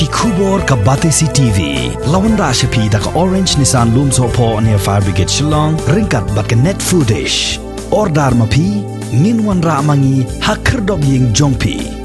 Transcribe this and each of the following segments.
Khubor ka Batesi TV. Lawan Rashapi da ka Orange Nissan Looms Hopo near Fire Brigade Shillong. Ringkat bat ka net foodish. Ohdor mapi. Minwan ra mangi hakerdog ying jongpi.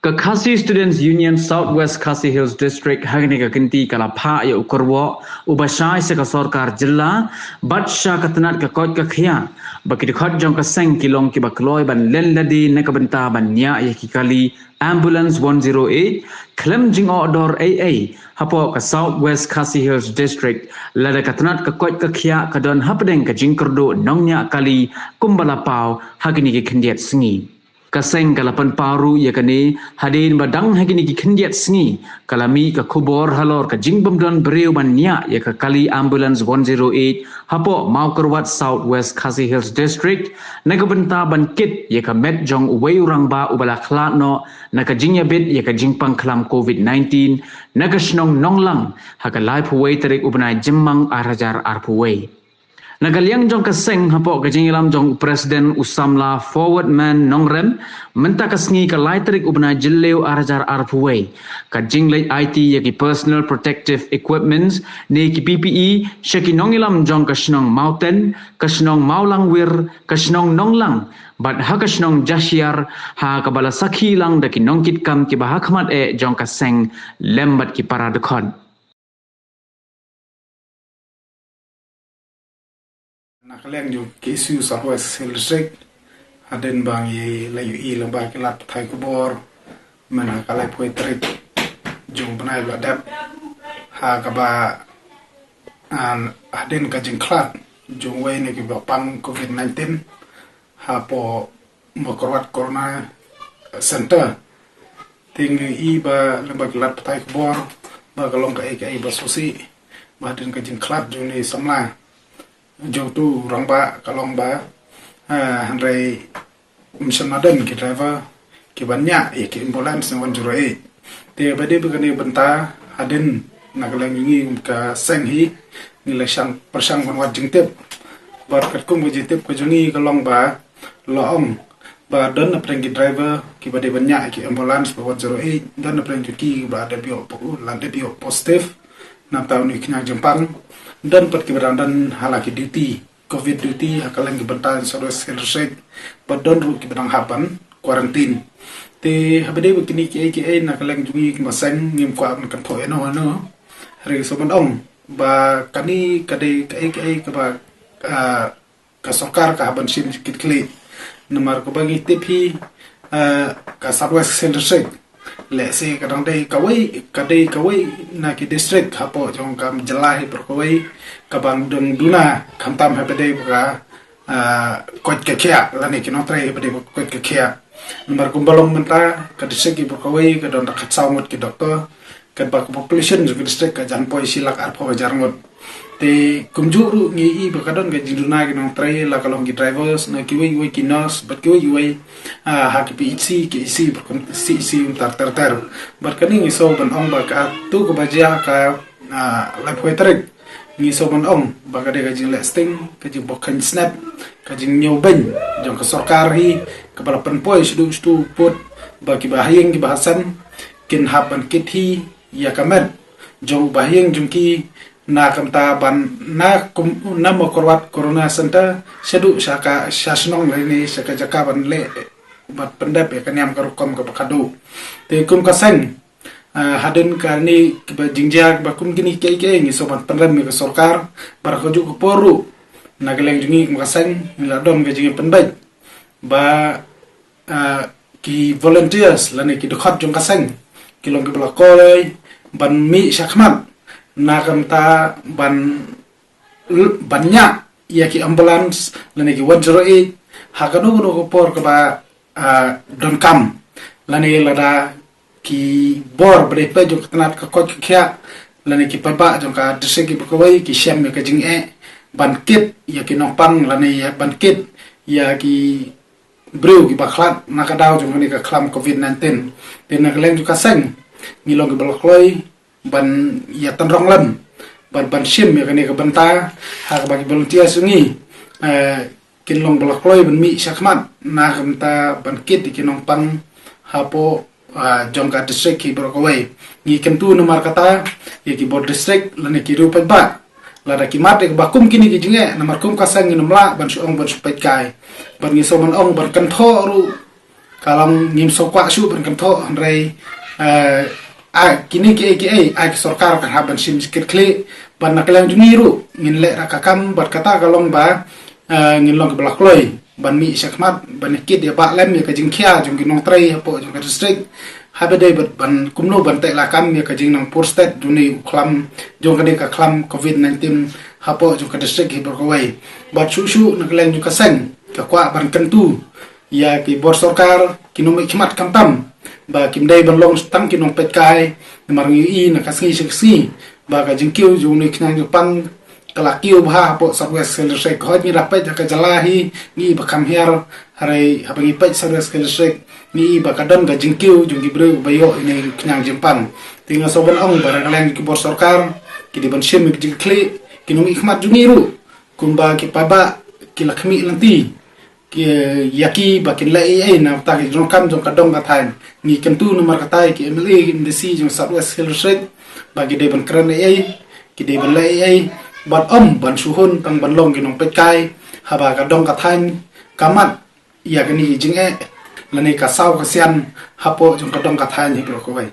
Khasi Students Union Southwest Khasi Hills District hagni ka kinti kala pha ya ukurwo ubashai se ka sarkar jilla badsha katnat ka kot ka khia baki Dkhot jong ka seng kilong ki ba Kloi ban len ladi ne ka benta ban Niah ya ki kali ambulance 108 Khlem jing Ohdor Eiei hapo ka Southwest Khasi Hills District lada katnat ka kot ka khia ka don hapdeng ka jing kerdo nongnya kali kumbala pau hagni ki khindiat singi kaseng kalapan paru ya kani hadin badang hagini ki khendiat sngi kalami ka khubor halor ka jingbam don breu ban Niah ya ka kali ambulance 108 hapo maukerwat Southwest Khasi Hills District nagabenta ban kit ya ka met jong uwei urang ba ubala khlatno naka jingya bit ya ka jingpang khlam COVID-19 naga shnong nonglang haka lai puwei tarik ubnai jimmang arajar arpuwei Nagaliang jong kaseng hapo kajingilam jong Presiden Usamla Forward Man Nongrem menta kasngi ka laitrik ubna jilleu arajar arpuwei kajinglei IT yaki personal protective equipments ne ki PPE shaki nongilam jong kasnong mountain kasnong maulangwir kasnong nonglang bat hakasnong jashiar ha kabala sakhi lang daki nongkit kam ki bahakmat jong kaseng lembat ki para Dkhot Khlem jo kesu Southwest Hills District aden bang ye layu i lamba kelat thai kubor mana kalai poi trik jong banai ladap ha kaba an aden ka jing klat jong wei ne ki pang COVID-19 ha po mokorwat corona center ting i ba lamba kelat thai kubor ba kalong ka ai ba sosi ba aden ka jing klat jong ni samla jauh tu orang ba kalong ba handai misalnya ki driver ki banyak ki ambulance 108 te bade begini benta hadin nagalang ingi ka senghi nilai sang persang wanwat jingtip bar katkum bujitip ko jungi kalong ba loong ba don apreng ki driver ki bade banyak ki ambulance 108 don apreng ki ba ada bio lande bio positif na tahun ni kena jempang dan perkiraan dan halaki duty COVID duty akalang kibantan Southwest Hills District badon ru kibadang hapan quarantine te habade begini ki nakalang jungi masang ngim kwa kan thoe no re so ong ba kani kade ki ba ka sarkar ka haban sim kitkli namar ko bagi tipi ka Southwest Hills District le se kadang dai kawai na ki district hapo jong kam jelai berkawai kabang dung duna kamtam habade buka kot kekia lani ki notre habade kot kekia nomor kumbalong menta ka district ki berkawai ka don rakat saungut ki doktor ka ba population juga district ka jan poi silak arpo jarngot te kumjuru ngi i bakadon ga jinduna ki notre la kalong ki drivers na ki wei ki nurse but ki wei ha ki PHC ki isi berkon si tar berkani ngi so ban ong ba ka tu ko bajia ka la poi tarik ngi so ban ong ba ka de ga jing lasting ka jing bokan snap ka jing nyoben jong ka sarkar hi ka bala pen poi stu put ba ki bahayeng ki bahasan kin haban kit hi ya kamet jong bahayeng jong ki na kamta ban na mokorwat corona center sedu saka sasnong ini saka jaka ban le bat pendap ya kanyam karukom ka bakado te kum kaseng hadin karni kiba jingjak bakum gini kei ngi sobat pendam mi ka sarkar bar ko ju ko poru nagaleng jungi kum kaseng ladom ga jingi penbaj ba ki volunteers lani ki Dkhot jong kaseng kilong ki Kloi ban mi syakmat nakamta banyak ya ki ambulance lani ki 108 hakano ko por ka ba don kam lani lada ki bor brepe jo knat ka kot kya lani ki papa jo ka dise ki pokoi ki shem ka jing ban kit ya ki nopang lani ya ban kit ya ki breu ki bakhlat nakadaw jo ni ka khlam COVID-19 ten nakleng jo ka seng ngilong ki Kloi ban ya tanrong lam ban sim ya kani ka benta ha ka bagi volunteer sungi kinlong Kloi ban mi syakmat na kamta ban kit ki nopang hapo jong ka district ki Brokawai ni kentu nomor kata ye ki bor district lane ki ru ba la da ki mat ke bakum kini ki jinge nomor kum ka sang ni nomla ban su ong ban su pai kai ban ni so man ong ban kan tho ru kalam nim so kwa su ban kan tho rei kini ki ai sarkar kan haban sim sikit kle ban naklang juniru ngin le rakakam bat kata kalong ba ngin long ke belak Kloi ban mi sakmat ban kit dia ba lem ya ka jingkhia jong ki nong trai po jong ka district habade ban kumno ban te la kam ya ka jing nong pur state duni Khlem jong ka de ka Khlem covid-19 hapo jong ka district hi Brokawai bat su naklang ju ka sen ka kwa ban kentu ya ki bor sarkar ki no mi khmat kam tam ba kim dai ban long tang ki nong pet kai mar ngi na ka si ba ka jingkiu jong ni khnang ju pan kala kiu bha po Southwest District hoi ni rapai ka jalahi ni bakam hiar harai habangi pai Southwest District ni bakadon ka jingkiu jung gibre bayo ini knyang jempan tinga soban ong barang ki bor sarkar ki di ban shem ki jingkle ki nung ikmat jungiru kumba ki paba ki lakmi lanti ki yaki bakin la Eiei na ta ki jong kam jong kadong ka thain ni kentu nomor katai ki MLA in the sea jong Southwest District bagi de ban kran Eiei ki de ban la Eiei ban ban suhun tang ban long ginong pet kai haba ka dong ka thain kamat ya gani jinge lani ka saw ka sian hapo jong ka dong ka thain hi Brokawai